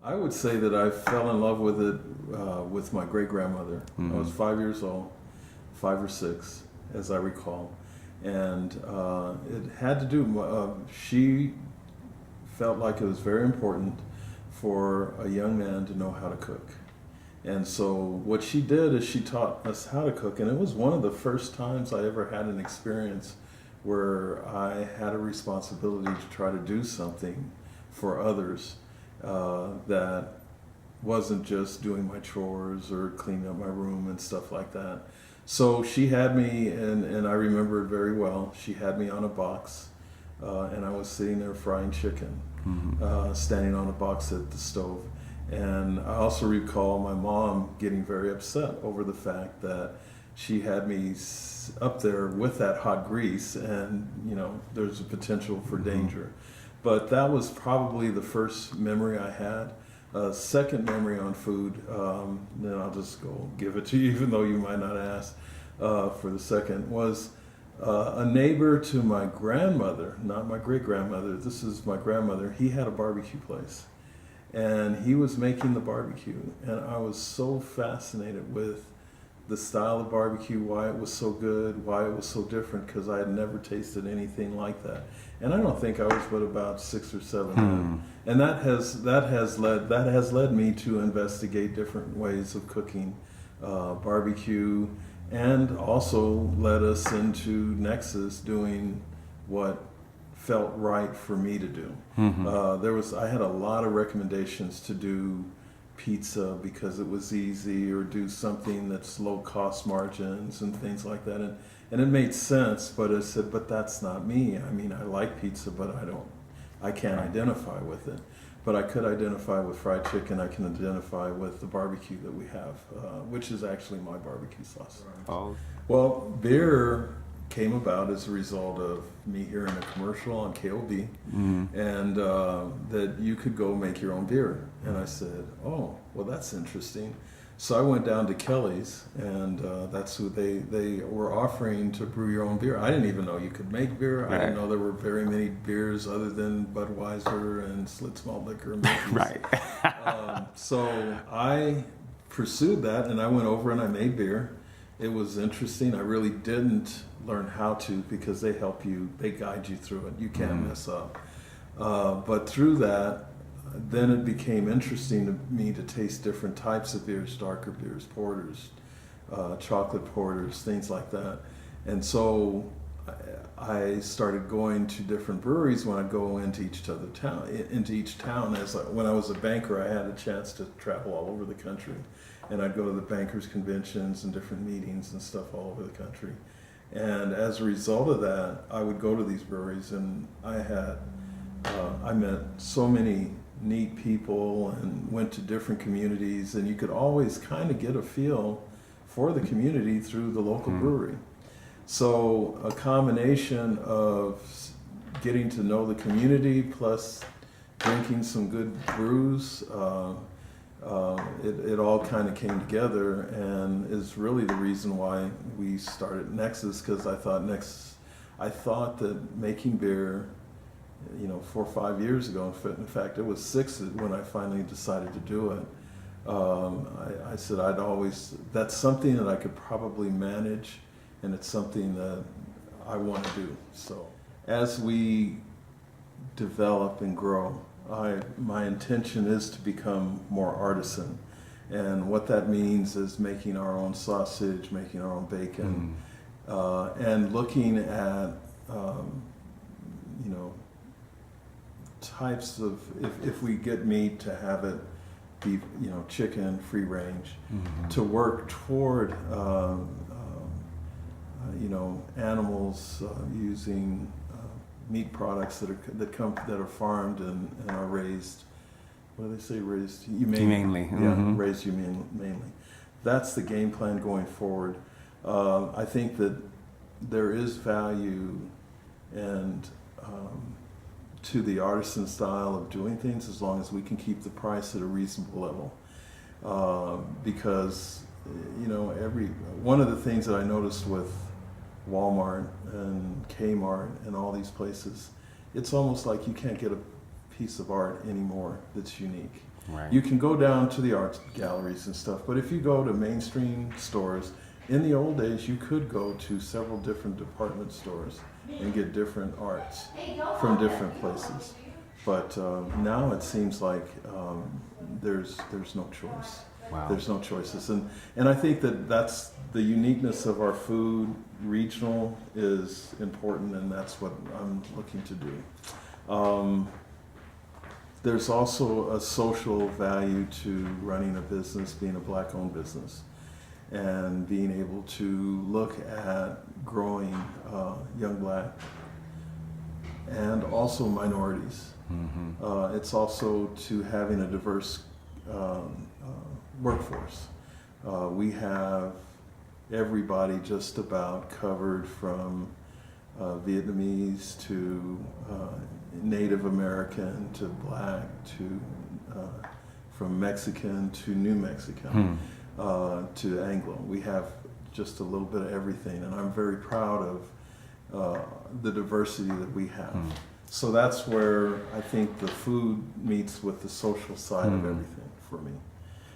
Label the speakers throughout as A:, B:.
A: I would say that I fell in love with it with my great-grandmother. I was 5 years old, 5 or 6, as I recall. And it had to do, she felt like it was very important for a young man to know how to cook. And so what she did is she taught us how to cook, and it was one of the first times I ever had an experience where I had a responsibility to try to do something for others that wasn't just doing my chores or cleaning up my room and stuff like that. So she had me, and I remember it very well, she had me on a box, and I was sitting there frying chicken, standing on a box at the stove. And I also recall my mom getting very upset over the fact that she had me up there with that hot grease, and there's a potential for danger. But that was probably the first memory I had. Second memory on food, then I'll just go give it to you, even though you might not ask for the second, was a neighbor to my grandmother, not my great-grandmother, this is my grandmother. He had a barbecue place, and he was making the barbecue, and I was so fascinated with the style of barbecue, why it was so good, why it was so different, because I had never tasted anything like that. And I don't think I was but about 6 or 7 then. And that has led me to investigate different ways of cooking barbecue, and also led us into Nexus doing what felt right for me to do. I had a lot of recommendations to do pizza because it was easy, or do something that's low cost margins and things like that, and it made sense, but I said, but that's not me. I mean, I like pizza, but I can't identify with it. But I could identify with fried chicken. I can identify with the barbecue that we have, which is actually my barbecue sauce.
B: Oh.
A: Well, beer came about as a result of me hearing a commercial on KOB, and that you could go make your own beer. And I said, oh, well, that's interesting. So I went down to Kelly's, and that's who they were offering to brew your own beer. I didn't even know you could make beer. I didn't know there were very many beers other than Budweiser and Schlitz malt liquor.
B: Right.
A: So I pursued that, and I went over and I made beer. It was interesting. I really didn't learn how to, because they help you, they guide you through it. You can't mess up. But through that, then it became interesting to me to taste different types of beers, darker beers, porters, chocolate porters, things like that. And so I started going to different breweries when I go into each town. When I was a banker, I had a chance to travel all over the country, and I'd go to the bankers' conventions and different meetings and stuff all over the country. And as a result of that, I would go to these breweries, and I met so many neat people and went to different communities, and you could always kind of get a feel for the community through the local brewery. So a combination of getting to know the community plus drinking some good brews, it all kind of came together, and is really the reason why we started Nexus, because I thought that making beer, 4 or 5 years ago, in fact it was 6 when I finally decided to do it, I said that's something that I could probably manage, and it's something that I want to do. So as we develop and grow, my intention is to become more artisan, and what that means is making our own sausage, making our own bacon, and looking at types of, if we get meat, to have it be chicken, free range, to work toward animals using meat products that are farmed and are raised. What do they say? Raised humanely. Yeah, raised humanely. That's the game plan going forward. I think that there is value and to the artisan style of doing things, as long as we can keep the price at a reasonable level. Because one of the things that I noticed with Walmart and Kmart and all these places, it's almost like you can't get a piece of art anymore that's unique.
B: Right.
A: You can go down to the art galleries and stuff, but if you go to mainstream stores, in the old days, you could go to several different department stores and get different arts from different places. But now it seems like there's no choice.
B: Wow.
A: There's no choices, and I think that's the uniqueness of our food. Regional is important, and that's what I'm looking to do. There's also a social value to running a business, being a Black-owned business, and being able to look at growing young Black and also minorities.
B: Mm-hmm.
A: It's also to having a diverse workforce. We have everybody just about covered, from Vietnamese to Native American to Black to from Mexican to New Mexican to Anglo. We have just a little bit of everything, and I'm very proud of the diversity that we have. So that's where I think the food meets with the social side of everything for me.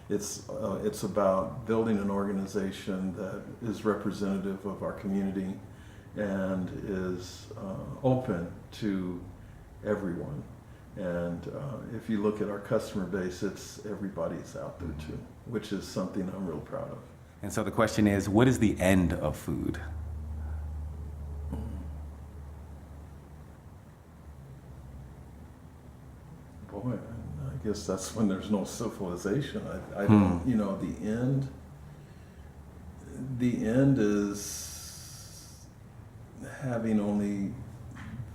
A: It's about building an organization that is representative of our community and is open to everyone. And if you look at our customer base, it's everybody's out there too, which is something I'm real proud of.
B: And so the question is, what is the end of food?
A: Boy, I guess that's when there's no civilization. I don't, the end is having only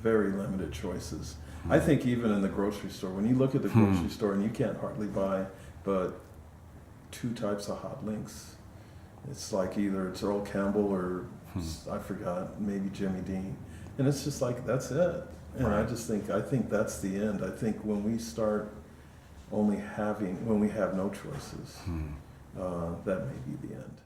A: very limited choices. I think even in the grocery store, when you look at the grocery store and you can't hardly buy but 2 types of hot links. It's like either it's Earl Campbell or I forgot, maybe Jimmy Dean. And it's just like, that's it. And
B: Right.
A: I think that's the end. I think when we start when we have no choices, that may be the end.